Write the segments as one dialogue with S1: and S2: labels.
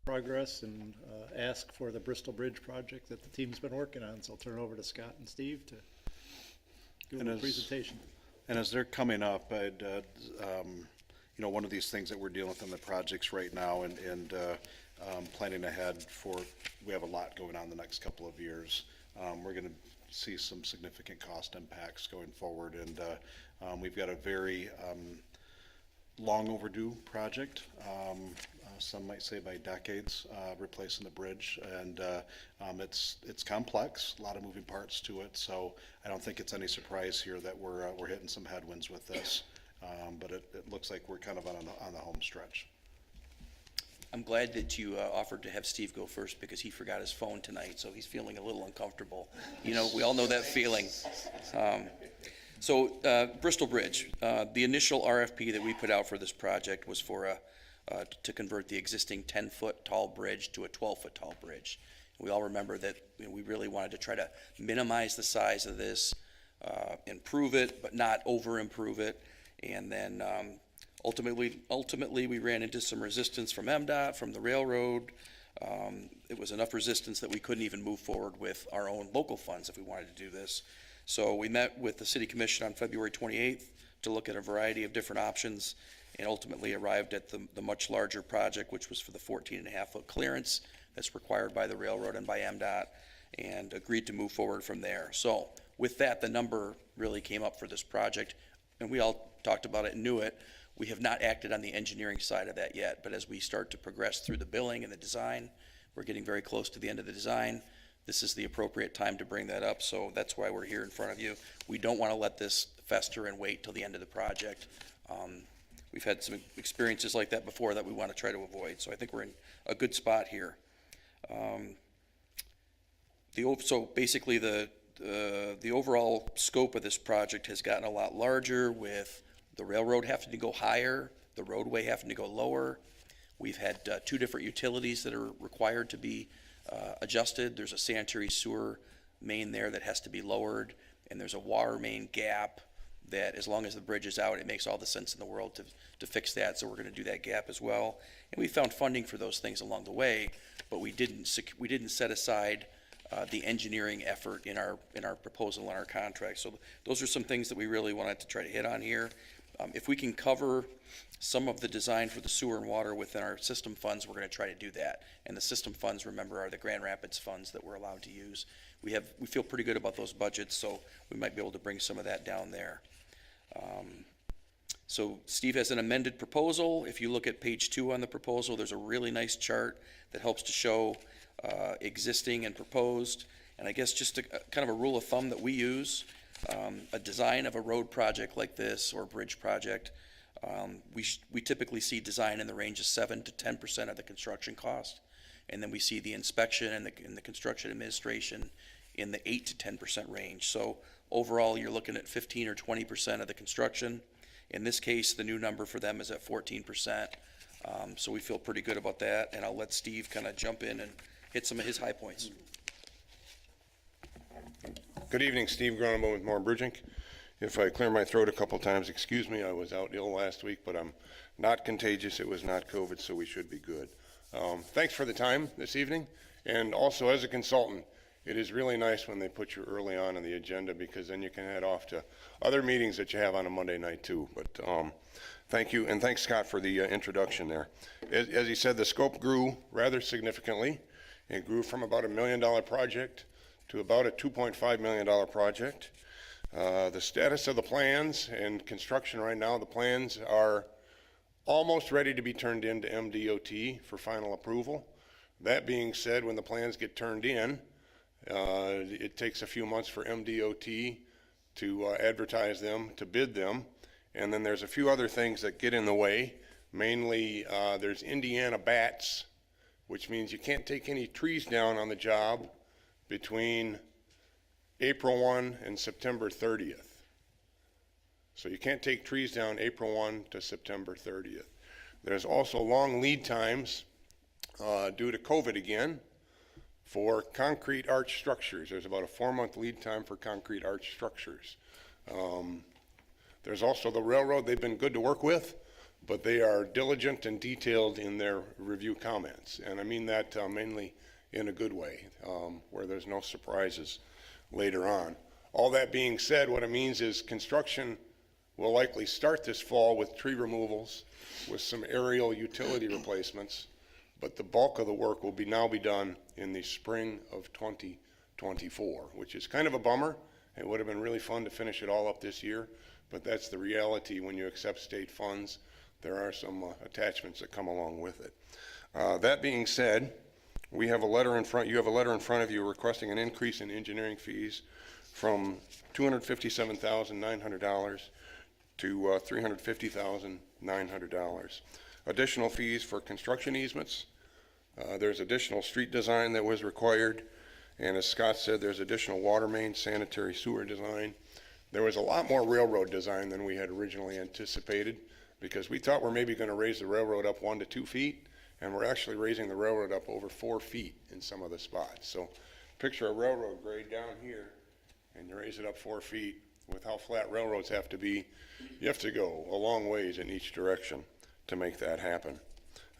S1: progress and ask for the Bristol Bridge project that the team's been working on. So I'll turn it over to Scott and Steve to do a presentation.
S2: And as they're coming up, I'd, you know, one of these things that we're dealing with in the projects right now and planning ahead for, we have a lot going on the next couple of years. We're going to see some significant cost impacts going forward, and we've got a very long overdue project, some might say by decades, replacing the bridge, and it's complex, a lot of moving parts to it, so I don't think it's any surprise here that we're hitting some headwinds with this, but it looks like we're kind of on the home stretch.
S3: I'm glad that you offered to have Steve go first because he forgot his phone tonight, so he's feeling a little uncomfortable. You know, we all know that feeling. So Bristol Bridge, the initial RFP that we put out for this project was for to convert the existing 10-foot tall bridge to a 12-foot tall bridge. We all remember that we really wanted to try to minimize the size of this, improve it, but not over-improve it, and then ultimately we ran into some resistance from MDOT, from the railroad. It was enough resistance that we couldn't even move forward with our own local funds if we wanted to do this. So we met with the City Commission on February 28th to look at a variety of different options and ultimately arrived at the much larger project, which was for the 14.5-foot clearance that's required by the railroad and by MDOT, and agreed to move forward from there. So with that, the number really came up for this project, and we all talked about it and knew it. We have not acted on the engineering side of that yet, but as we start to progress through the billing and the design, we're getting very close to the end of the design. This is the appropriate time to bring that up, so that's why we're here in front of you. We don't want to let this fester and wait till the end of the project. We've had some experiences like that before that we want to try to avoid, so I think we're in a good spot here. So basically the overall scope of this project has gotten a lot larger, with the railroad having to go higher, the roadway having to go lower. We've had 2 different utilities that are required to be adjusted. There's a sanitary sewer main there that has to be lowered, and there's a water main gap that, as long as the bridge is out, it makes all the sense in the world to fix that, so we're going to do that gap as well. And we found funding for those things along the way, but we didn't set aside the engineering effort in our proposal and our contract. So those are some things that we really wanted to try to hit on here. If we can cover some of the design for the sewer and water within our system funds, we're going to try to do that. And the system funds, remember, are the Grand Rapids funds that we're allowed to use. We feel pretty good about those budgets, so we might be able to bring some of that down there. So Steve has an amended proposal. If you look at page 2 on the proposal, there's a really nice chart that helps to show existing and proposed. And I guess just kind of a rule of thumb that we use, a design of a road project like this or a bridge project, we typically see design in the range of 7 to 10% of the construction cost, and then we see the inspection and the construction administration in the 8 to 10% range. So overall, you're looking at 15 or 20% of the construction. In this case, the new number for them is at 14%. So we feel pretty good about that, and I'll let Steve kind of jump in and hit some of his high points.
S4: Good evening, Steve Groneman with Moore Bridging. If I clear my throat a couple times, excuse me, I was out ill last week, but I'm not contagious. It was not COVID, so we should be good. Thanks for the time this evening. And also, as a consultant, it is really nice when they put you early on the agenda, because then you can head off to other meetings that you have on a Monday night too. But thank you, and thanks, Scott, for the introduction there. As he said, the scope grew rather significantly. It grew from about $1 million project to about a $2.5 million project. The status of the plans and construction right now, the plans are almost ready to be turned into MDOT for final approval. That being said, when the plans get turned in, it takes a few months for MDOT to advertise them, to bid them, and then there's a few other things that get in the way. Mainly, there's Indiana bats, which means you can't take any trees down on the job between April 1 and September 30th. So you can't take trees down April 1 to September 30th. There's also long lead times due to COVID again for concrete arch structures. There's about a 4-month lead time for concrete arch structures. There's also the railroad. They've been good to work with, but they are diligent and detailed in their review comments. And I mean that mainly in a good way, where there's no surprises later on. All that being said, what it means is construction will likely start this fall with tree removals, with some aerial utility replacements, but the bulk of the work will now be done in the spring of 2024, which is kind of a bummer. It would have been really fun to finish it all up this year, but that's the reality when you accept state funds. There are some attachments that come along with it. That being said, you have a letter in front of you requesting an increase in engineering fees from $257,900 to $350,900. Additional fees for construction easements. There's additional street design that was required. And as Scott said, there's additional water main, sanitary sewer design. There was a lot more railroad design than we had originally anticipated, because we thought we're maybe going to raise the railroad up 1 to 2 feet, and we're actually raising the railroad up over 4 feet in some of the spots. So picture a railroad grade down here, and you raise it up 4 feet. With how flat railroads have to be, you have to go a long ways in each direction to make that happen.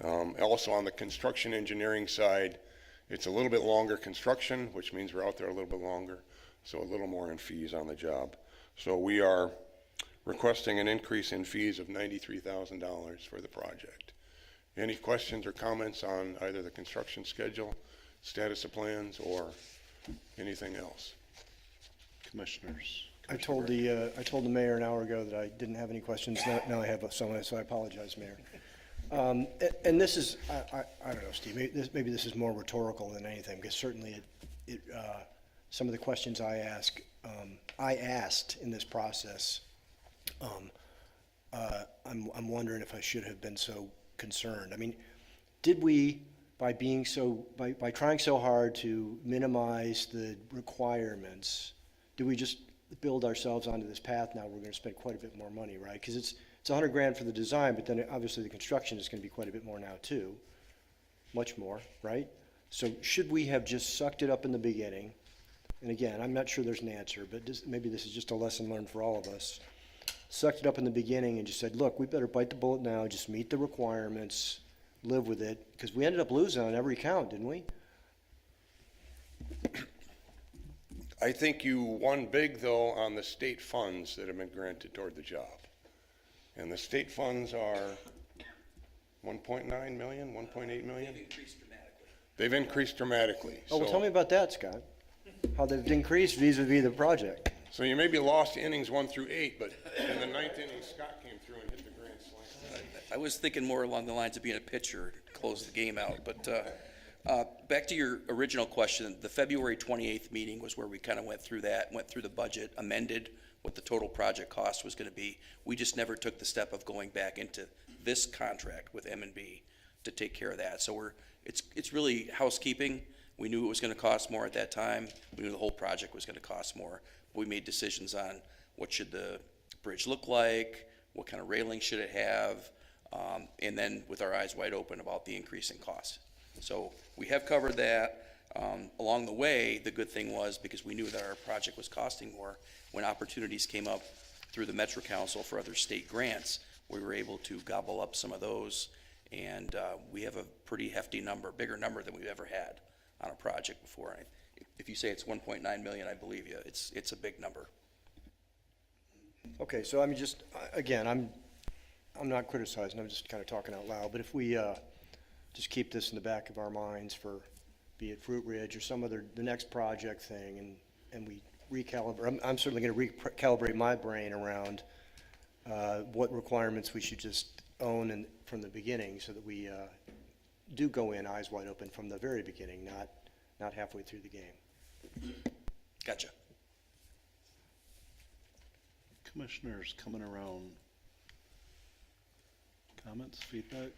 S4: Also on the construction engineering side, it's a little bit longer construction, which means we're out there a little bit longer, so a little more in fees on the job. So we are requesting an increase in fees of $93,000 for the project. Any questions or comments on either the construction schedule, status of plans, or anything else?
S2: Commissioners.
S5: I told the mayor an hour ago that I didn't have any questions. Now I have some, so I apologize, Mayor. And this is, I don't know, Steve, maybe this is more rhetorical than anything, because certainly some of the questions I asked in this process, I'm wondering if I should have been so concerned. I mean, did we, by trying so hard to minimize the requirements, do we just build ourselves onto this path now? We're going to spend quite a bit more money, right? Because it's $100,000 for the design, but then obviously the construction is going to be quite a bit more now too, much more, right? So should we have just sucked it up in the beginning? And again, I'm not sure there's an answer, but maybe this is just a lesson learned for all of us. Sucked it up in the beginning and just said, look, we better bite the bullet now, just meet the requirements, live with it, because we ended up losing on every count, didn't we?
S4: I think you won big, though, on the state funds that have been granted toward the job. And the state funds are 1.9 million, 1.8 million? They've increased dramatically.
S5: Oh, well, tell me about that, Scott. How they've increased vis-a-vis the project.
S4: So you maybe lost innings 1 through 8, but in the 9th inning, Scott came through and hit the grand slam.
S3: I was thinking more along the lines of being a pitcher to close the game out, but back to your original question, the February 28th meeting was where we kind of went through the budget, amended what the total project cost was going to be. We just never took the step of going back into this contract with M&B to take care of that. So it's really housekeeping. We knew it was going to cost more at that time. We knew the whole project was going to cost more. We made decisions on what should the bridge look like, what kind of railing should it have, and then with our eyes wide open about the increase in cost. So we have covered that. Along the way, the good thing was, because we knew that our project was costing more, when opportunities came up through the Metro Council for other state grants, we were able to gobble up some of those, and we have a pretty hefty number, bigger number than we've ever had on a project before. If you say it's 1.9 million, I believe you. It's a big number.
S5: Okay, so I'm just, again, I'm not criticizing, I'm just kind of talking out loud, but if we just keep this in the back of our minds for, be it Fruit Ridge or some other, the next project thing, and we recalibrate, I'm certainly going to recalibrate my brain around what requirements we should just own from the beginning, so that we do go in eyes wide open from the very beginning, not halfway through the game.
S3: Gotcha.
S2: Commissioners coming around. Comments, feedback?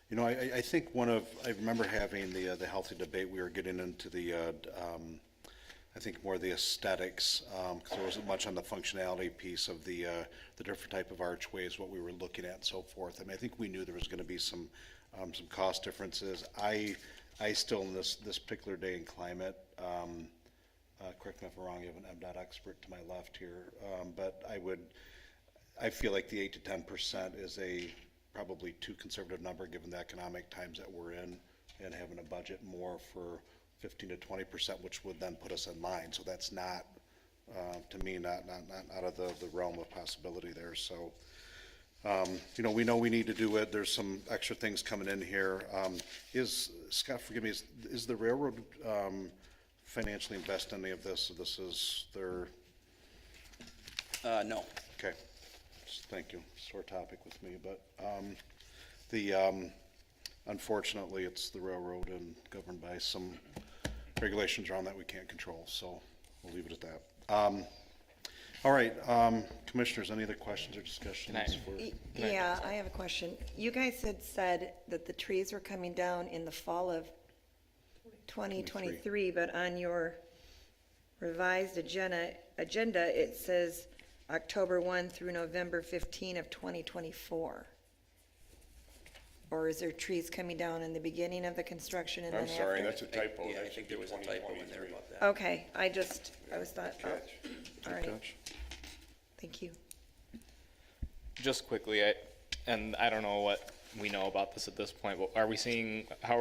S2: You know, I think I remember having the healthy debate. We were getting into the, I think more the aesthetics, because there wasn't much on the functionality piece of the different type of archways, what we were looking at and so forth. I mean, I think we knew there was going to be some cost differences. I still, in this particular day and climate, correct me if I'm wrong, you have an MDOT expert to my left here, but I feel like the 8 to 10% is a probably too conservative number, given the economic times that we're in, and having a budget more for 15 to 20%, which would then put us in line. So that's not, to me, not out of the realm of possibility there. So, you know we need to do it. There's some extra things coming in here. Scott, forgive me, is the railroad financially invest in any of this? So this is their,
S3: No.
S2: okay, thank you. Sore topic with me, but unfortunately, it's the railroad and governed by some regulations around that we can't control, so we'll leave it at that. All right, commissioners, any other questions or discussions?
S6: Yeah, I have a question. You guys had said that the trees were coming down in the fall of 2023, but on your revised agenda, it says October 1 through November 15 of 2024. Or is there trees coming down in the beginning of the construction and then
S4: I'm
S6: after?
S4: sorry, that's a typo.
S3: Yeah, I
S4: That
S3: think
S4: should
S3: there
S4: be
S3: was a typo in there
S4: 2023.
S3: about that.
S6: Okay, I was thought, oh, all right,
S2: Catch.
S6: thank you.
S7: Just quickly, and I don't know what we know about this at this point, but how are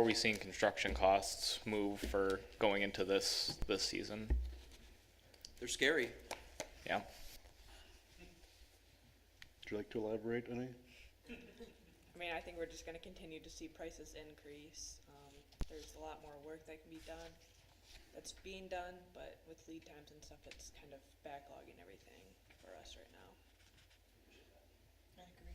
S7: we seeing construction costs move for going into this season?
S3: They're scary.
S7: Yeah.
S2: Would you like to elaborate any?
S8: I mean, I think we're just gonna continue to see prices increase. There's a lot more work that can be done, that's being done, but with lead times and stuff, it's kind of backlogging everything for us right now.
S6: I agree.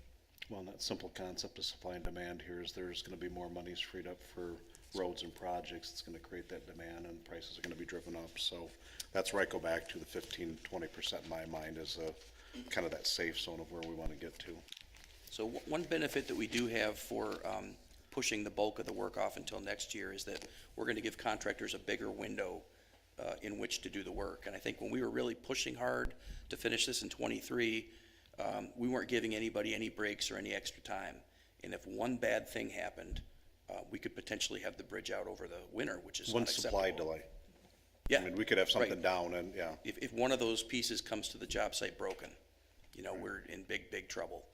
S2: Well, that simple concept of supply and demand here is there's gonna be more monies freed up for roads and projects. It's gonna create that demand and prices are gonna be driven up. So that's where I go back to the 15-20% in my mind is kind of that safe zone of where we wanna get to.
S3: So one benefit that we do have for pushing the bulk of the work off until next year is that we're going to give contractors a bigger window in which to do the work. And I think when we were really pushing hard to finish this in '23, we weren't giving anybody any breaks or any extra time. And if one bad thing happened, we could potentially have the bridge out over the winter, which is
S2: One
S3: unacceptable.
S2: supply delay.
S3: Yeah.
S2: I mean, we could have something
S3: Right.
S2: down and, yeah.
S3: If one of those pieces comes to the job site broken, we're in big trouble.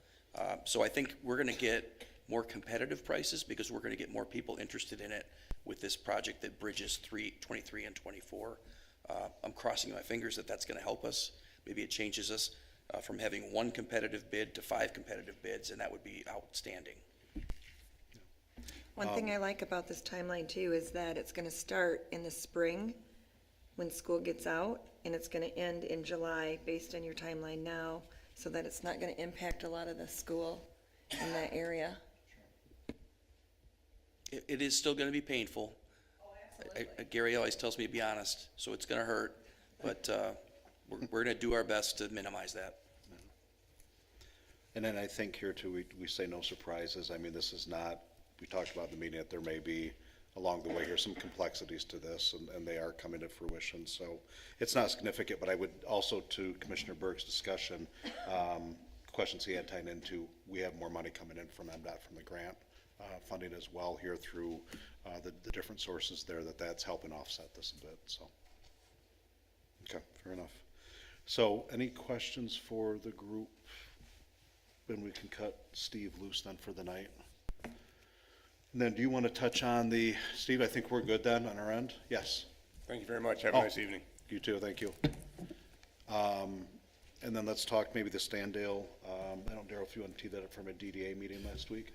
S3: So I think we're gonna get more competitive prices because we're gonna get more people interested in it with this project that bridges 23 and 24. I'm crossing my fingers that that's gonna help us. Maybe it changes us from having one competitive bid to 5 competitive bids, and that would be outstanding.
S6: One thing I like about this timeline too is that it's gonna start in the spring when school gets out, and it's gonna end in July based on your timeline now, so that it's not gonna impact a lot of the school in that area.
S3: It is still gonna be painful. Gary always tells me to be honest, so it's gonna hurt, but we're gonna do our best to minimize that.
S2: And then I think here too, we say no surprises. I mean, this is not, we talked about in the meeting that there may be along the way here some complexities to this, and they are coming to fruition. So it's not significant, but I would also, to Commissioner Berg's discussion, questions he had tied into, we have more money coming in from MDOT from the grant funding as well here through the different sources there that's helping offset this a bit. So, okay, fair enough. So any questions for the group? Then we can cut Steve loose then for the night. And then do you want to touch on Steve, I think we're good then on our end? Yes.
S4: Thank you very much. Have a nice evening.
S2: You too, thank you. And then let's talk maybe the Standale, I don't know, Darryl, if you want to tee that up from a DDA meeting last week?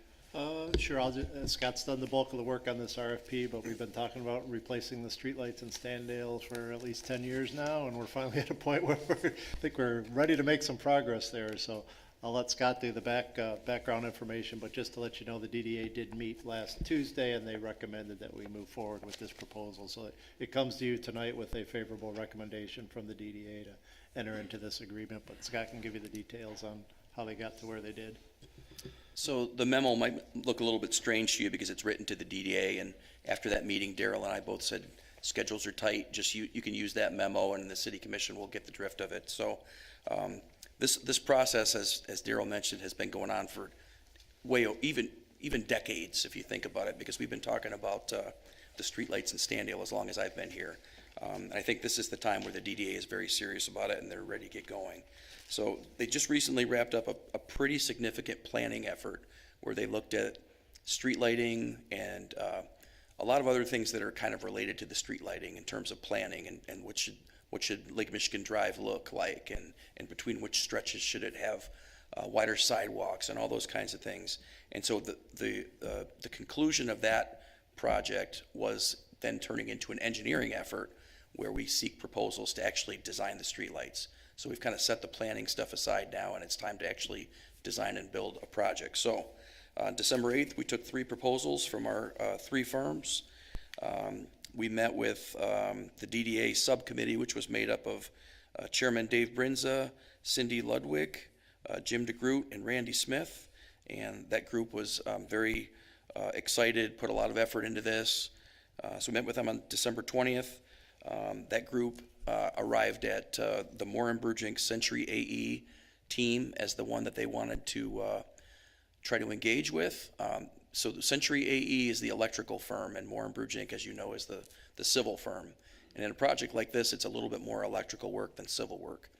S1: Sure, Scott's done the bulk of the work on this RFP, but we've been talking about replacing the streetlights in Standale for at least 10 years now, and we're finally at a point where I think we're ready to make some progress there, so I'll let Scott do the background information, but just to let you know, the DDA did meet last Tuesday, and they recommended that we move forward with this proposal, so it comes to you tonight with a favorable recommendation from the DDA to enter into this agreement, but Scott can give you the details on how they got to where they did.
S3: So the memo might look a little bit strange to you because it's written to the DDA, and after that meeting, Darryl and I both said schedules are tight, just you can use that memo and the city commission will get the drift of it. So this process, as Darryl mentioned, has been going on for even decades, if you think about it, because we've been talking about the streetlights in Standale as long as I've been here. I think this is the time where the DDA is very serious about it and they're ready to get going. So they just recently wrapped up a pretty significant planning effort where they looked at street lighting and a lot of other things that are kind of related to the street lighting in terms of planning and what should Lake Michigan Drive look like, and between which stretches should it have wider sidewalks and all those kinds of things. And so the conclusion of that project was then turning into an engineering effort where we seek proposals to actually design the streetlights. So we've kind of set the planning stuff aside now, and it's time to actually design and build a project. So on December 8th, we took 3 proposals from our 3 firms. We met with the DDA subcommittee, which was made up of Chairman Dave Brinza, Cindy Ludwig, Jim DeGroot, and Randy Smith. And that group was very excited, put a lot of effort into this. So we met with them on December 20th. That group arrived at the Moore & Century AE team as the one that they wanted to try to engage with. So the Century AE is the electrical firm, and Moore & as you know, is the civil firm. And in a project like this, it's a little bit more electrical work than civil work.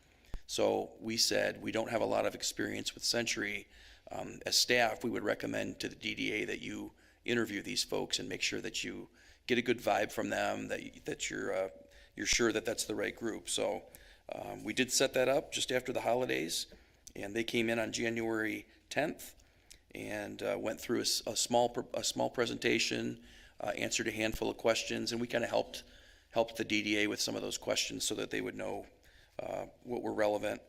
S3: So we said we don't have a lot of experience with Century. As staff, we would recommend to the DDA that you interview these folks and make sure that you get a good vibe from them, that you're sure that that's the right group. So we did set that up just after the holidays, and they came in on January 10th and went through a small presentation, answered a handful of questions, and we kind of helped the DDA with some of those questions so that they would know what were relevant.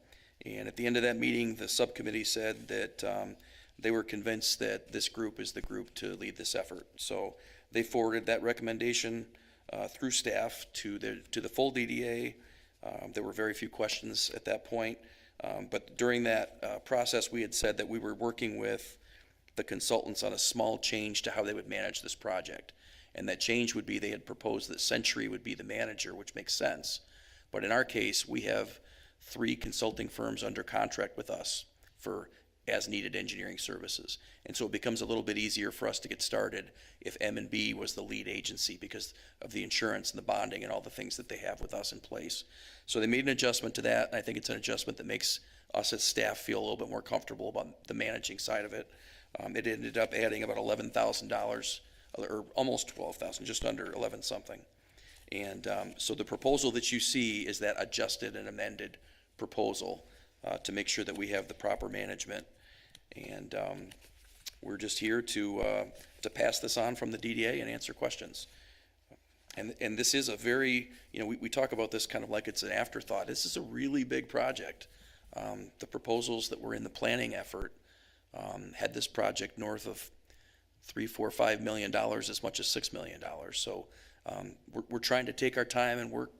S3: And at the end of that meeting, the subcommittee said that they were convinced that this group is the group to lead this effort. So they forwarded that recommendation through staff to the full DDA. There were very few questions at that point. But during that process, we had said that we were working with the consultants on a small change to how they would manage this project. And that change would be, they had proposed that Century would be the manager, which makes sense. But in our case, we have 3 consulting firms under contract with us for as-needed engineering services. And so it becomes a little bit easier for us to get started if M&B was the lead agency because of the insurance and the bonding and all the things that they have with us in place. So they made an adjustment to that, and I think it's an adjustment that makes us as staff feel a little bit more comfortable about the managing side of it. It ended up adding about $11,000, or almost $12,000, just under 11 something. And so the proposal that you see is that adjusted and amended proposal to make sure that we have the proper management. And we're just here to pass this on from the DDA and answer questions. And this is a very, we talk about this kind of like it's an afterthought. This is a really big project. The proposals that were in the planning effort had this project north of $3, $4, $5 million, as much as $6 million. So we're trying to take our time and work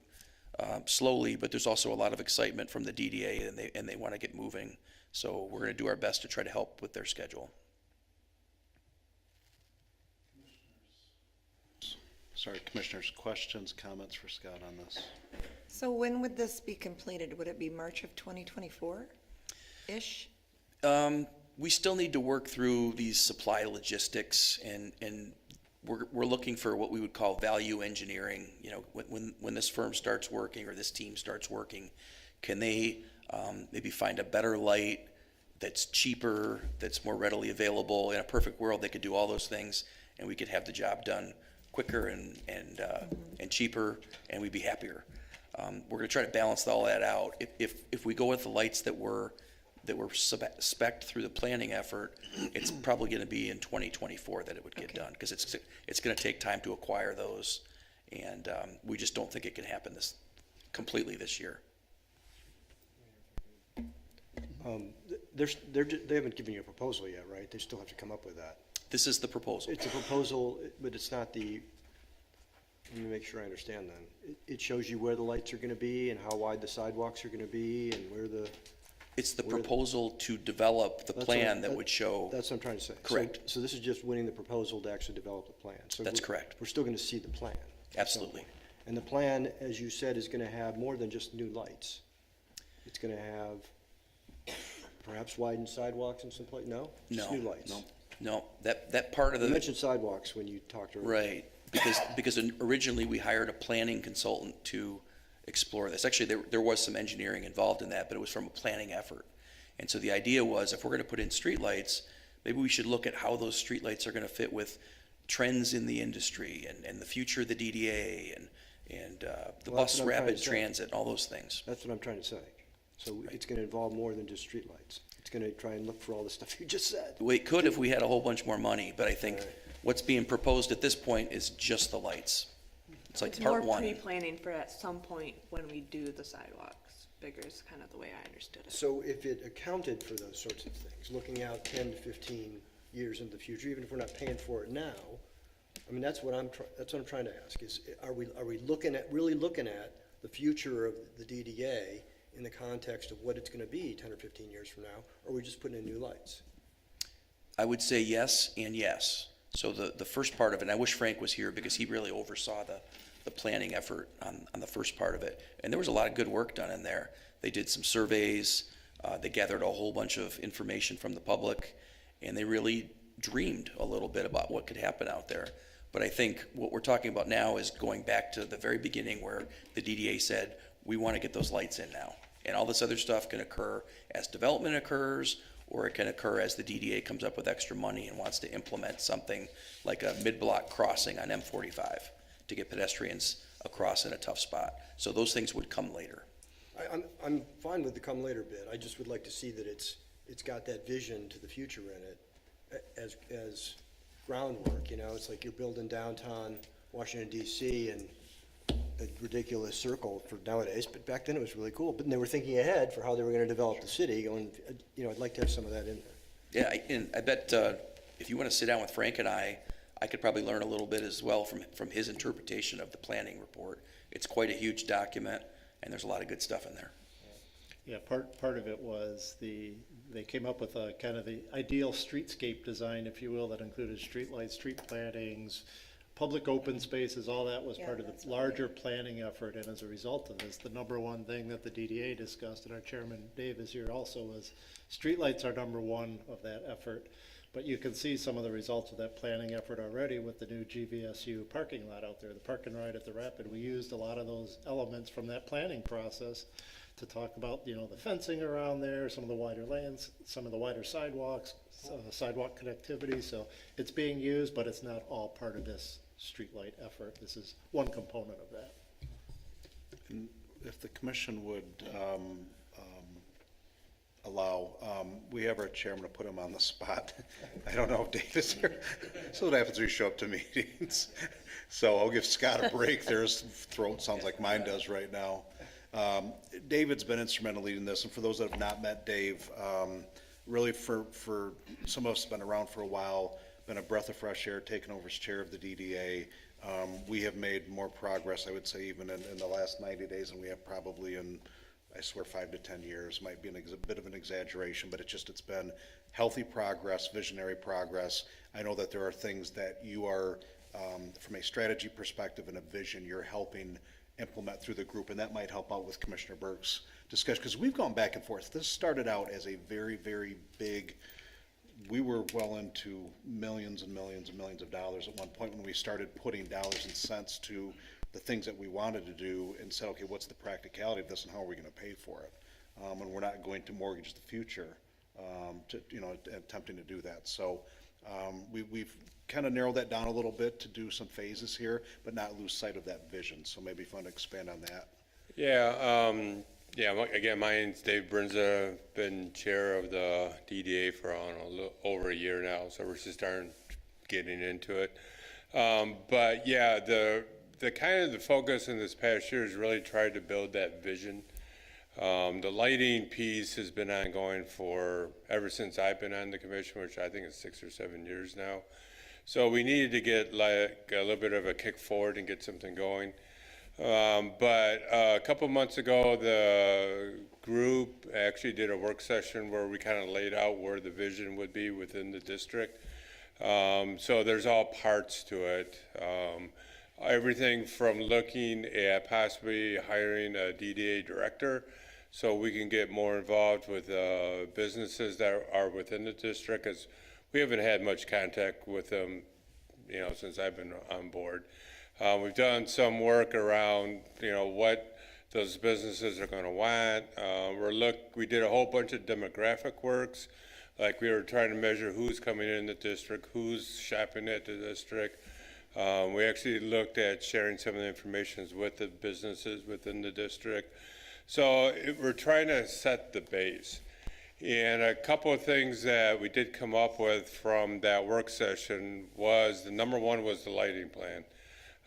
S3: slowly, but there's also a lot of excitement from the DDA, and they want to get moving. So we're going to do our best to try to help with their schedule.
S2: Sorry, Commissioners, questions, comments for Scott on this?
S6: So when would this be completed? Would it be March of 2024-ish?
S3: We still need to work through these supply logistics, and we're looking for what we would call value engineering. When this firm starts working or this team starts working, can they maybe find a better light that's cheaper, that's more readily available? In a perfect world, they could do all those things, and we could have the job done quicker and cheaper, and we'd be happier. We're going to try to balance all that out. If we go with the lights that were spec'd through the planning effort, it's probably going to be in 2024 that it would get done, because it's going to take time to acquire those, and we just don't think it can happen completely this year.
S5: They haven't given you a proposal yet, right? They still have to come up with that.
S3: This is the proposal.
S5: It's a proposal, but it's not let me make sure I understand then. It shows you where the lights are going to be and how wide the sidewalks are going to be and where the...
S3: It's the proposal to develop the plan that would show.
S5: That's what I'm trying to say.
S3: Correct.
S5: So this is just winning the proposal to actually develop the plan. So
S3: That's correct.
S5: We're still going to see the plan.
S3: Absolutely.
S5: And the plan, as you said, is going to have more than just new lights. It's going to have perhaps widened sidewalks in some place? No? Just new lights?
S3: No. That part of
S5: You
S3: the,
S5: mentioned sidewalks when you talked earlier.
S3: right. because originally we hired a planning consultant to explore this. Actually, there was some engineering involved in that, but it was from a planning effort. And so the idea was, if we're gonna put in streetlights, maybe we should look at how those streetlights are gonna fit with trends in the industry and the future of the DDA and the
S5: Well, that's
S3: bus
S5: what I'm trying
S3: rapid
S5: to say.
S3: transit, all those things.
S5: That's what I'm trying to say. So it's gonna involve more than just streetlights. It's gonna try and look for all the stuff you just said.
S3: We could if we had a whole bunch more money, but I think
S5: Right.
S3: what's being proposed at this point is just the lights. It's like
S8: It's
S3: part
S8: more
S3: one.
S8: pre-planning for at some point when we do the sidewalks. Bigger is kind of the way I understood it.
S5: So if it accounted for those sorts of things, looking out 10 to 15 years into the future, even if we're not paying for it now, I mean, that's what I'm trying to ask, is are we really looking at the future of the DDA in the context of what it's gonna be 10 or 15 years from now, or are we just putting in new lights?
S3: I would say yes and yes. So the first part of it, and I wish Frank was here because he really oversaw the planning effort on the first part of it. And there was a lot of good work done in there. They did some surveys, they gathered a whole bunch of information from the public, and they really dreamed a little bit about what could happen out there. But I think what we're talking about now is going back to the very beginning where the DDA said, we want to get those lights in now. And all this other stuff can occur as development occurs, or it can occur as the DDA comes up with extra money and wants to implement something like a mid-block crossing on M45 to get pedestrians across in a tough spot. So those things would come later.
S5: I'm fine with the come later bit. I just would like to see that it's got that vision to the future in it as groundwork, you know? It's like you're building downtown Washington DC and a ridiculous circle for nowadays, but back then it was really cool. But they were thinking ahead for how they were gonna develop the city, going, you know, I'd like to have some of that in there.
S3: Yeah, and I bet if you want to sit down with Frank and I could probably learn a little bit as well from his interpretation of the planning report. It's quite a huge document, and there's a lot of good stuff in there.
S1: Yeah, part of it was they came up with a kind of the ideal streetscape design, if you will, that included streetlights, street plantings, public open spaces, all that was
S6: Yeah,
S1: part of
S6: that's
S1: the larger planning effort. And as a result of this, the number one thing that the DDA discussed, and our chairman Dave is here also, was streetlights are number one of that effort. But you can see some of the results of that planning effort already with the new GVSU parking lot out there, the park and ride at the Rapid. We used a lot of those elements from that planning process to talk about, you know, the fencing around there, some of the wider lanes, some of the wider sidewalks, sidewalk connectivity. So it's being used, but it's not all part of this streetlight effort. This is one component of that.
S2: And if the commission would allow, we have our chairman to put him on the spot. I don't know if Dave is here. So what happens when you show up to meetings? So I'll give Scott a break there. His throat sounds like mine does right now. David's been instrumental in leading this, and for those that have not met Dave, really for some of us have been around for a while, been a breath of fresh air, taking over as chair of the DDA. We have made more progress, I would say, even in the last 90 days than we have probably in, I swear, 5 to 10 years. Might be a bit of an exaggeration, but it's been healthy progress, visionary progress. I know that there are things that you are, from a strategy perspective and a vision, you're helping implement through the group, and that might help out with Commissioner Burke's discussion, because we've gone back and forth. This started out as a very, very big, we were well into millions and millions and millions of dollars at one point when we started putting dollars and cents to the things that we wanted to do and said, okay, what's the practicality of this and how are we going to pay for it? And we're not going to mortgage the future, attempting to do that. So we've kind of narrowed that down a little bit to do some phases here, but not lose sight of that vision. So maybe fun to expand on that.
S9: Yeah, again, my name's Dave Brinza, been chair of the DDA for, I don't know, a little over a year now, so we're just starting getting into it. But yeah, the kind of the focus in this past year has really tried to build that vision. The lighting piece has been ongoing for ever since I've been on the commission, which I think is 6 or 7 years now. So we needed to get like a little bit of a kick forward and get something going. But a couple months ago, the group actually did a work session where we kind of laid out where the vision would be within the district. So there's all parts to it. Everything from looking at possibly hiring a DDA director so we can get more involved with businesses that are within the district, as we haven't had much contact with them since I've been on board. We've done some work around, what those businesses are gonna want. We did a whole bunch of demographic works, like we were trying to measure who's coming in the district, who's shopping at the district. We actually looked at sharing some of the information with the businesses within the district. So we're trying to set the base. And a couple of things that we did come up with from that work session was, the number one was the lighting plan.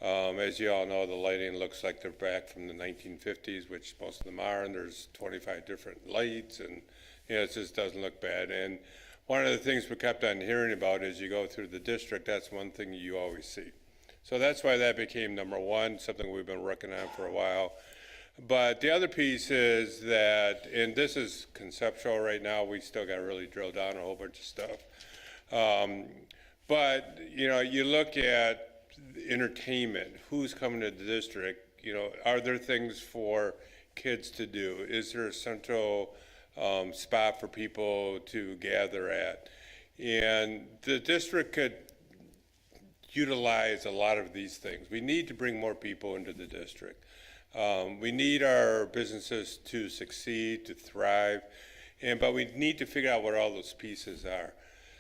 S9: As you all know, the lighting looks like they're back from the 1950s, which most of them are, and there's 25 different lights, and it just doesn't look bad. And one of the things we kept on hearing about as you go through the district, that's one thing you always see. So that's why that became number one, something we've been working on for a while. But the other piece is that, and this is conceptual right now, we still got to really drill down a whole bunch of stuff. But, you look at entertainment, who's coming to the district, are there things for kids to do? Is there a central spot for people to gather at? And the district could utilize a lot of these things. We need to bring more people into the district. We need our businesses to succeed, to thrive, but we need to figure out what all those pieces are.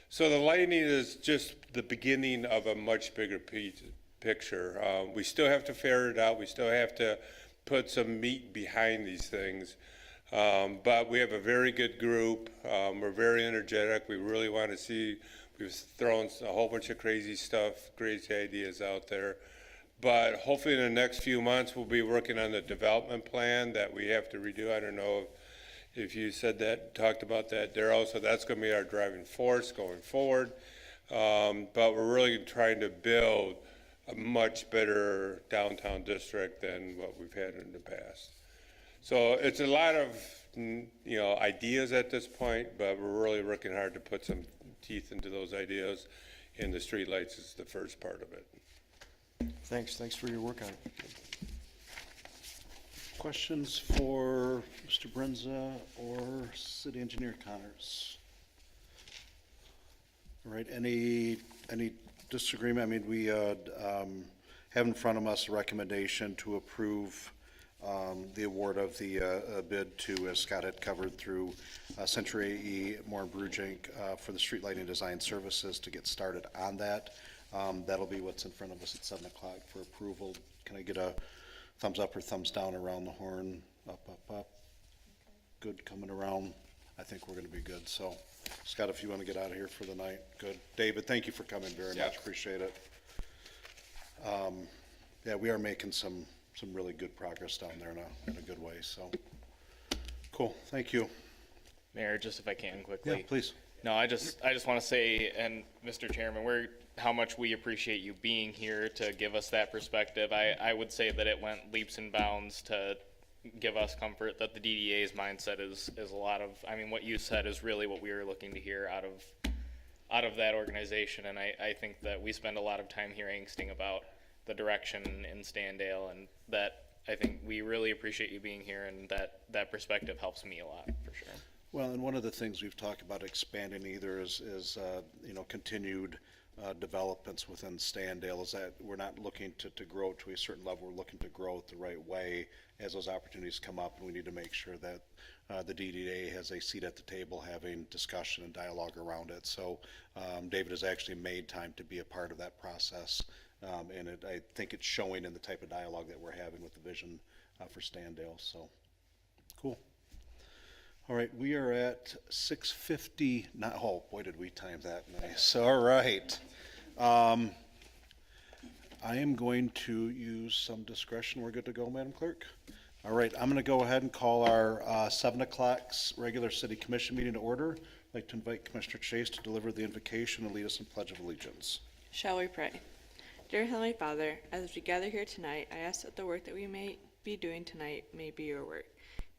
S9: So the lighting is just the beginning of a much bigger picture. We still have to ferret it out. We still have to put some meat behind these things. But we have a very good group. We're very energetic. We really want to see, we've thrown a whole bunch of crazy stuff, crazy ideas out there. But hopefully in the next few months, we'll be working on the development plan that we have to redo. I don't know if you said that, talked about that, Darryl. So that's going to be our driving force going forward. But we're really trying to build a much better downtown district than what we've had in the past. So it's a lot of, ideas at this point, but we're really working hard to put some teeth into those ideas. And the streetlights is the first part of it.
S5: Thanks for your work on it.
S2: Questions for Mr. Brenza or City Engineer Connors? All right, any disagreement? I mean, we have in front of us a recommendation to approve the award of the bid to, as Scott had covered, through Century AE Moore and Brugink for the street lighting design services to get started on that. That'll be what's in front of us at 7 o'clock for approval. Can I get a thumbs up or thumbs down around the horn? Up, up, up. Good, coming around. I think we're gonna be good. So, Scott, if you wanna get out of here for the night, good. David, thank you for coming very much. Appreciate it. Yeah, we are making some really good progress down there in a good way, so. Cool, thank you.
S7: Mayor, just if I can quickly.
S2: Yeah, please.
S7: No, I just want to say, and Mr. Chairman, how much we appreciate you being here to give us that perspective. I would say that it went leaps and bounds to give us comfort that the DDA's mindset is a lot of, what you said is really what we were looking to hear out of that organization. And I think that we spend a lot of time here angsting about the direction in Standale, and that I think we really appreciate you being here, and that perspective helps me a lot, for sure.
S2: Well, and one of the things we've talked about expanding either is continued developments within Standale, is that we're not looking to grow to a certain level. We're looking to grow it the right way as those opportunities come up, and we need to make sure that the DDA has a seat at the table having discussion and dialogue around it. So David has actually made time to be a part of that process, and I think it's showing in the type of dialogue that we're having with the vision for Standale. So, cool. All right, we are at 6:50. Oh boy, did we time that nice. All right. I am going to use some discretion. We're good to go, Madam Clerk? All right, I'm going to go ahead and call our 7 o'clock regular City Commission meeting to order. I'd like to invite Commissioner Chase to deliver the invocation and lead us in Pledge of Allegiance.
S8: Shall we pray? Dear Heavenly Father, as we gather here tonight, I ask that the work that we may be doing tonight may be your work.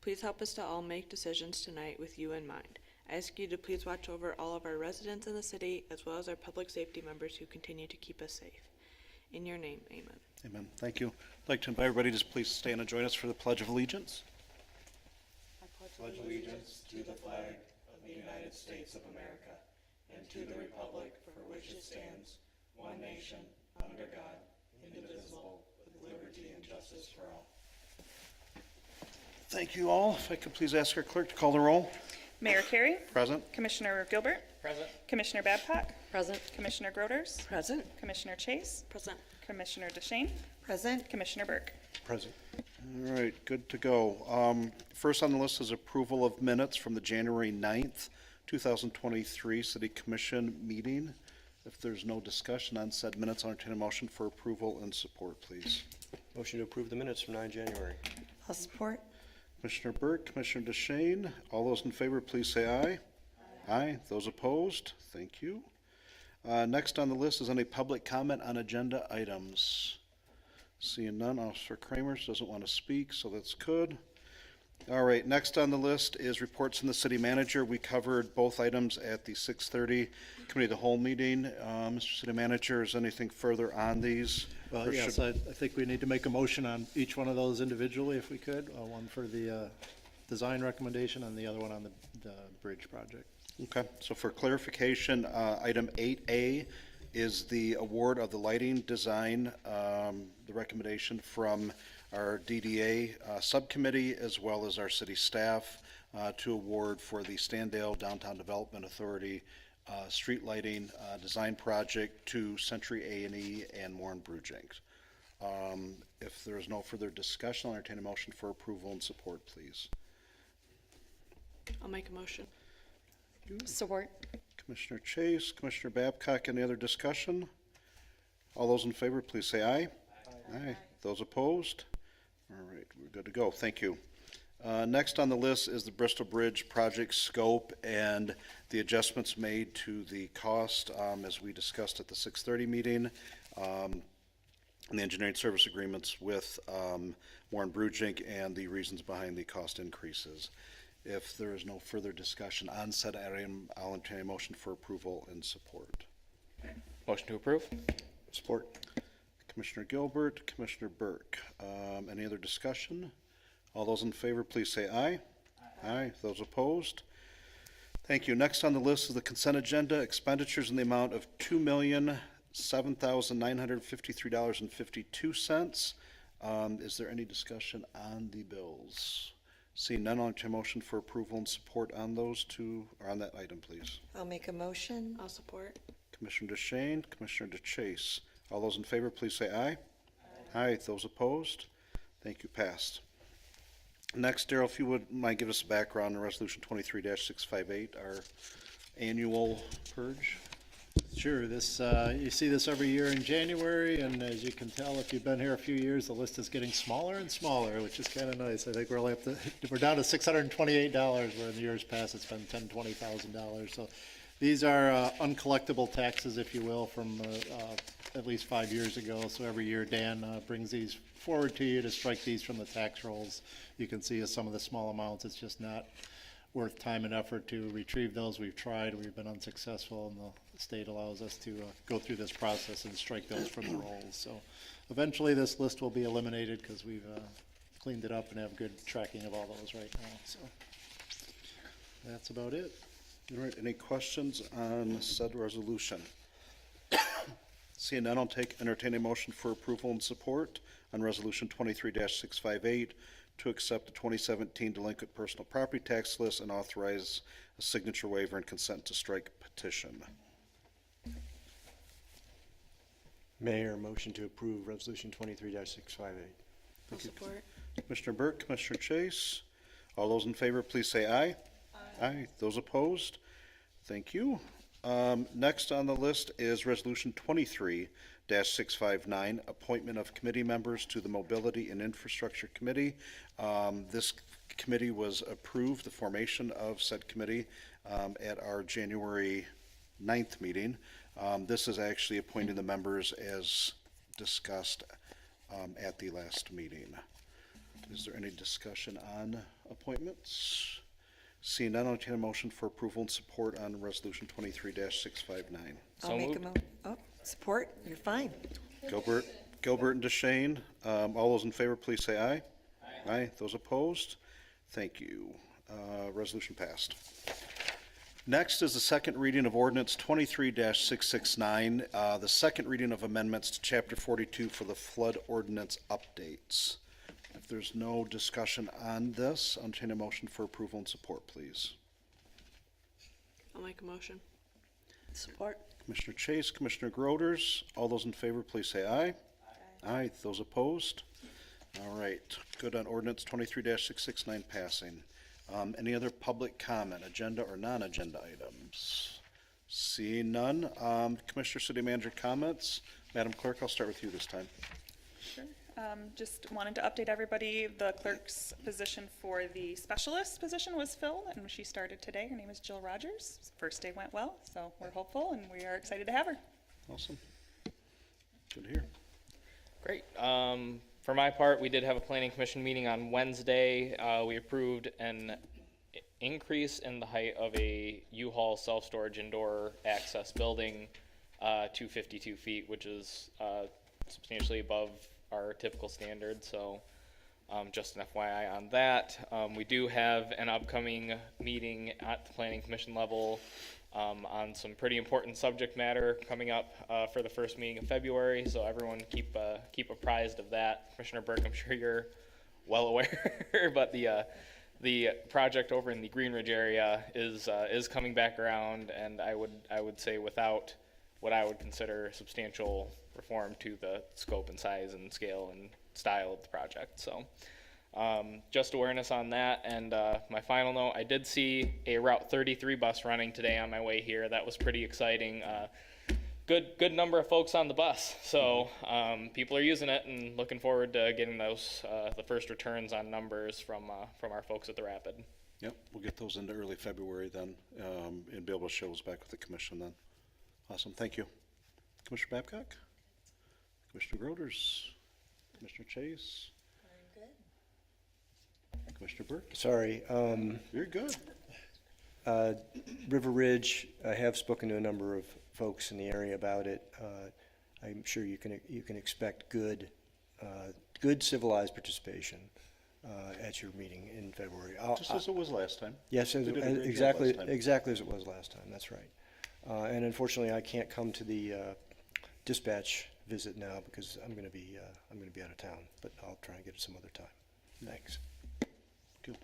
S8: Please help us to all make decisions tonight with you in mind. I ask you to please watch over all of our residents in the city, as well as our public safety members who continue to keep us safe. In your name, amen.
S2: Amen. Thank you. I'd like to invite everybody to please stand and join us for the Pledge of Allegiance.
S8: I pledge
S5: allegiance to the flag of the United States of America and to the republic for which it stands,
S2: Thank you all. If I could please ask our clerk to call the roll.
S10: Mayor Carey.
S2: Present.
S10: Commissioner Gilbert.
S7: Present.
S10: Commissioner Babcock.
S6: Present.
S10: Commissioner Groders.
S6: Present.
S10: Commissioner Chase.
S6: Present.
S10: Commissioner DeShane.
S6: Present.
S10: Commissioner Burke.
S5: Present.
S2: All right, good to go. First on the list is approval of minutes from the January 9th, 2023 City Commission meeting. If there's no discussion on said minutes, I'll entertain a motion for approval and support, please.
S5: Motion to approve the minutes from 9 January.
S6: I'll support.
S2: Commissioner Burke, Commissioner DeShane, all those in favor, please say aye. Aye. Those opposed, thank you. Next on the list is any public comment on agenda items. Seeing none, Officer Kramers doesn't want to speak, so that's good. All right, next on the list is reports from the city manager. We covered both items at the 6:30 committee of the whole meeting. Mr. City Manager, is anything further on these?
S1: Well,
S2: Or
S1: yes,
S2: should-
S1: I think we need to make a motion on each one of those individually if we could. One for the design recommendation and the other one on the bridge project.
S2: Okay, so for clarification, item 8A is the award of the lighting design, the recommendation from our DDA subcommittee as well as our city staff to award for the Standale Downtown Development Authority street lighting design project to Century A&E and Warren Brugink. If there is no further discussion, I'll entertain a motion for approval and support, please.
S8: I'll make a motion.
S10: Support.
S2: Commissioner Chase, Commissioner Babcock, any other discussion? All those in favor, please say aye. Aye. Those opposed? All right, we're good to go. Thank you. Next on the list is the Bristol Bridge project scope and the adjustments made to the cost, as we discussed at the 6:30 meeting, and the engineering service agreements with Warren Brugink and the reasons behind the cost increases. If there is no further discussion on said item, I'll entertain a motion for approval and support.
S7: Motion to approve?
S5: Support.
S2: Commissioner Gilbert, Commissioner Burke. Any other discussion? All those in favor, please say aye. Aye. Those opposed? Thank you. Next on the list is the consent agenda, expenditures in the amount of $2,007,953.52. Is there any discussion on the bills? Seeing none, I'll entertain a motion for approval and support on those two, or on that item, please.
S6: I'll make a motion.
S8: I'll support.
S2: Commissioner DeShane, Commissioner DeChase. All those in favor, please say aye. Aye. Those opposed? Thank you, passed. Next, Darrell, if you would mind give us a background on Resolution 23-658, our annual purge.
S1: Sure, this, you see this every year in January, and as you can tell, if you've been here a few years, the list is getting smaller and smaller, which is kind of nice. I think we're only we're down to $628, where in the years past, it's been $10,000, $20,000. So these are uncollectible taxes, if you will, from at least 5 years ago. So every year, Dan brings these forward to you to strike these from the tax rolls. You can see as some of the small amounts, it's just not worth time and effort to retrieve those. We've tried, we've been unsuccessful, and the state allows us to go through this process and strike those from the rolls. So eventually this list will be eliminated because we've cleaned it up and have good tracking of all those right now. So that's about it.
S2: All right, any questions on said resolution? Seeing none, I'll entertain a motion for approval and support on Resolution 23-658 to accept the 2017 delinquent personal property tax list and authorize a signature waiver and consent to strike petition.
S5: Mayor, motion to approve Resolution 23-658.
S8: I'll support.
S2: Commissioner Burke, Commissioner Chase, all those in favor, please say aye. Aye. Those opposed? Thank you. Next on the list is Resolution 23-659, appointment of committee members to the Mobility and Infrastructure Committee. This committee was approved, the formation of said committee, at our January 9th meeting. This is actually appointing the members as discussed at the last meeting. Is there any discussion on appointments? Seeing none, I'll entertain a motion for approval and support on Resolution 23-659.
S6: I'll make a support. You're fine.
S2: Gilbert and DeShane, all those in favor, please say aye. Aye. Those opposed? Thank you. Resolution passed. Next is the second reading of ordinance 23-669, the second reading of amendments to chapter 42 for the flood ordinance updates. If there's no discussion on this, I'll entertain a motion for approval and support, please.
S11: I'll make a motion.
S6: Support.
S2: Commissioner Chase, Commissioner Groders, all those in favor, please say aye. Aye. Those opposed? All right, good on ordinance 23-669 passing. Any other public comment, agenda or non-agenda items? Seeing none, Commissioner, City Manager comments. Madam Clerk, I'll start with you this time.
S10: Sure. Just wanted to update everybody, the clerk's position for the specialist position was filled, and she started today. Her name is Jill Rogers. First day went well, so we're hopeful, and we are excited to have her.
S2: Awesome. Good to hear.
S7: Great. For my part, we did have a planning commission meeting on Wednesday. We approved an increase in the height of a U-Haul self-storage indoor access building to 52 feet, which is substantially above our typical standard. So just an FYI on that. We do have an upcoming meeting at the planning commission level on some pretty important subject matter coming up for the first meeting in February, so everyone keep apprised of that. Commissioner Burke, I'm sure you're well aware, but the project over in the Green Ridge area is coming back around, and I would say without what I would consider substantial reform to the scope and size and scale and style of the project. So just awareness on that. And my final note, I did see a Route 33 bus running today on my way here. That was pretty exciting. Good number of folks on the bus. So people are using it, and looking forward to getting those the first returns on numbers from our folks at the Rapid.
S2: Yep, we'll get those into early February then, and be able to show those back with the commission then. Awesome, thank you. Commissioner Babcock? Commissioner Groders? Commissioner Chase? Commissioner Burke?
S5: Sorry,
S2: You're good.
S5: River Ridge, I have spoken to a number of folks in the area about it. I'm sure you can expect good civilized participation at your meeting in February.
S2: Just as it was last time.
S5: Yes,
S2: They did a great job
S5: exactly,
S2: last time.
S5: exactly as it was last time, that's right. And unfortunately, I can't come to the dispatch visit now because I'm gonna be out of town, but I'll try and get it some other time. Thanks.
S2: Good.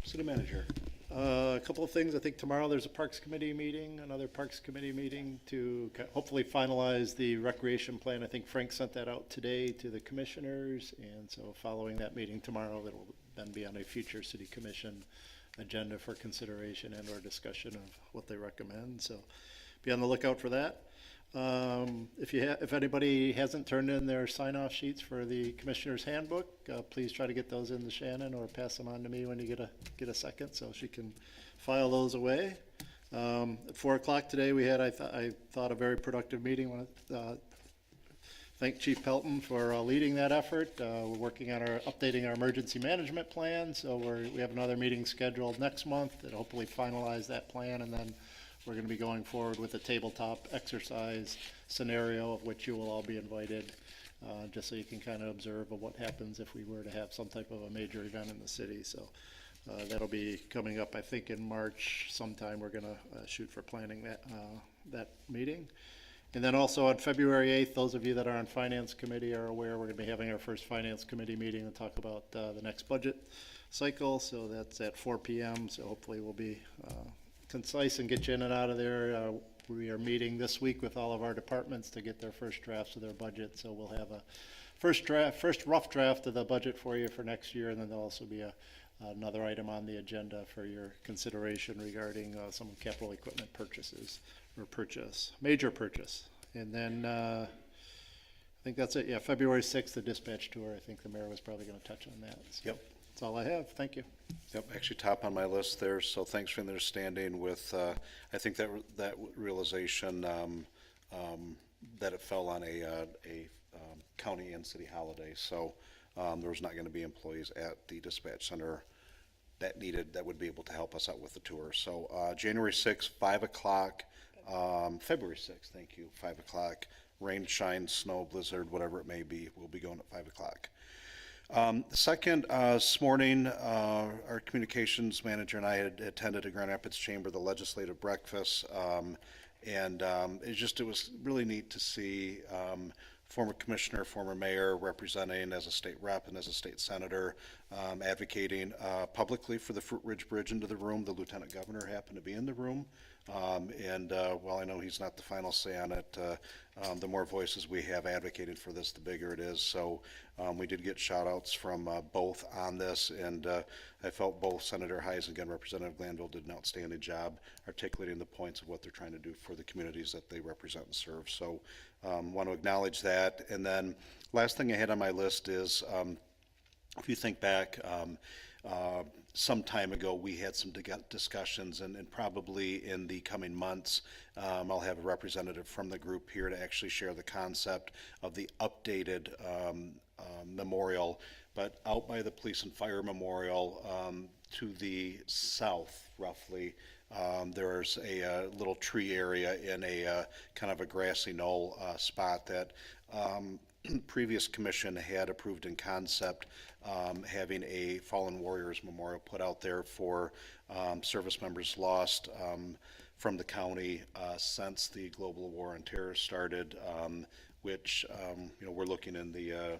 S2: City Manager?
S1: A couple of things. I think tomorrow there's a Parks Committee meeting, another Parks Committee meeting to hopefully finalize the recreation plan. I think Frank sent that out today to the commissioners, and so following that meeting tomorrow, it'll then be on a future City Commission agenda for consideration and or discussion of what they recommend. So be on the lookout for that. If anybody hasn't turned in their sign-off sheets for the Commissioner's Handbook, please try to get those in to Shannon or pass them on to me when you get a second, so she can file those away. At 4 o'clock today, we had, I thought, a very productive meeting. I want to thank Chief Pelton for leading that effort. We're working on updating our emergency management plan, so we have another meeting scheduled next month that hopefully finalize that plan, and then we're going to be going forward with a tabletop exercise scenario of which you will all be invited, just so you can kind of observe of what happens if we were to have some type of a major event in the city. So that'll be coming up, I think, in March sometime. We're going to shoot for planning that meeting. And then also on February 8th, those of you that are on Finance Committee are aware we're going to be having our first Finance Committee meeting to talk about the next budget cycle. So that's at 4 p.m. So hopefully we'll be concise and get you in and out of there. We are meeting this week with all of our departments to get their first drafts of their budget. So we'll have a first rough draft of the budget for you for next year, and then there'll also be another item on the agenda for your consideration regarding some capital equipment purchases or major purchase. And then I think that's it. Yeah, February 6th, the dispatch tour. I think the mayor was probably going to touch on that. So
S2: Yep.
S1: That's all I have. Thank you.
S2: Yep, actually top on my list there, so thanks for your understanding with, I think that realization, that it fell on a county and city holiday, so there was not gonna be employees at the dispatch center that would be able to help us out with the tour. So, January 6th, 5 o'clock, February 6th, thank you, 5 o'clock, rain, shine, snow, blizzard, whatever it may be, we'll be going at 5 o'clock. Second, this morning, our communications manager and I had attended a Grand Rapids Chamber, the legislative breakfast, and it was really neat to see former commissioner, former mayor representing as a state rep and as a state senator, advocating publicly for the Fruit Ridge Bridge into the room. The lieutenant governor happened to be in the room. And while I know he's not the final say on it, the more voices we have advocating for this, the bigger it is. So we did get shout outs from both on this, and I felt both Senator Heising and Representative Glanville did an outstanding job articulating the points of what they're trying to do for the communities that they represent and serve. So want to acknowledge that. And then last thing I had on my list is if you think back, some time ago, we had some discussions, and probably in the coming months, I'll have a representative from the group here to actually share the concept of the updated memorial, but out by the Police and Fire Memorial to the south, roughly, there's a little tree area in a kind of a grassy knoll spot that previous commission had approved in concept, having a fallen warriors memorial put out there for service members lost from the county since the global war on terror started, which we're looking in the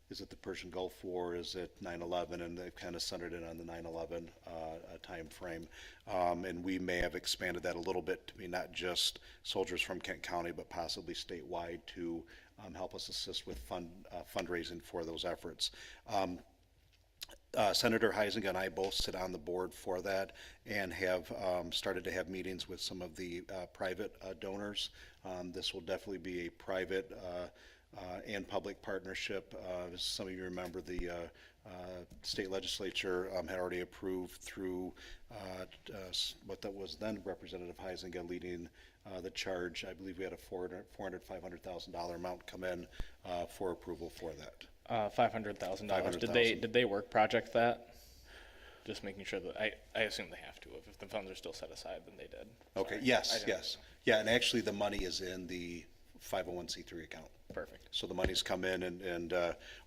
S2: is it the Persian Gulf War? Is it 9/11? And they've kind of centered it on the 9/11 time frame. And we may have expanded that a little bit to be not just soldiers from Kent County, but possibly statewide to help us assist with fundraising for those efforts. Senator Heising and I both sit on the board for that and have started to have meetings with some of the private donors. This will definitely be a private and public partnership. As some of you remember, the state legislature had already approved through what that was then Representative Heising leading the charge. I believe we had a $500,000 amount come in for approval for that.
S7: $500,000. Did they work project that? Just making sure that, I assume they have to. If the funds are still set aside, then they did.
S2: Okay,
S7: Sorry.
S2: yes, yes. Yeah, and actually the money is in the 501c3 account.
S7: Perfect.
S2: So the money's come in and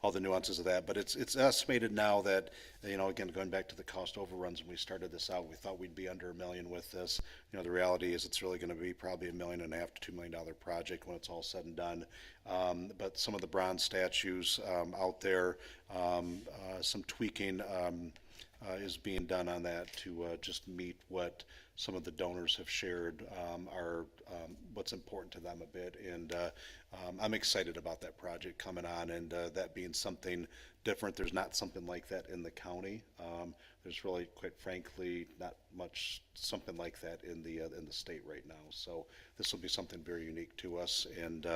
S2: all the nuances of that, but it's estimated now that, again, going back to the cost overruns, when we started this out, we thought we'd be under $1 million with this. The reality is it's really gonna be probably $1.5 million to $2 million project when it's all said and done. But some of the bronze statues out there, some tweaking is being done on that to just meet what some of the donors have shared are what's important to them a bit. And I'm excited about that project coming on and that being something different. There's not something like that in the county. There's really, quite frankly, not much something like that in the state right now. So this will be something very unique to us, and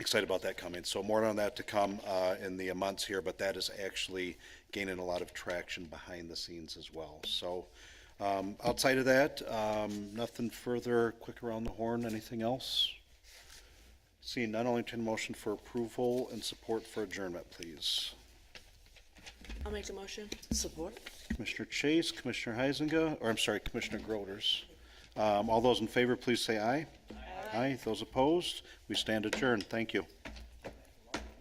S2: excited about that coming. So more on that to come in the months here, but that is actually gaining a lot of traction behind the scenes as well. So outside of that, nothing further. Quick around the horn. Anything else? Seeing none, I'll entertain a motion for approval and support for adjournment, please.
S11: I'll make a motion. Support.
S2: Commissioner Chase, Commissioner Heisinger, or I'm sorry, Commissioner Groders. All those in favor, please say aye. Aye. Those opposed, we stand adjourned. Thank you.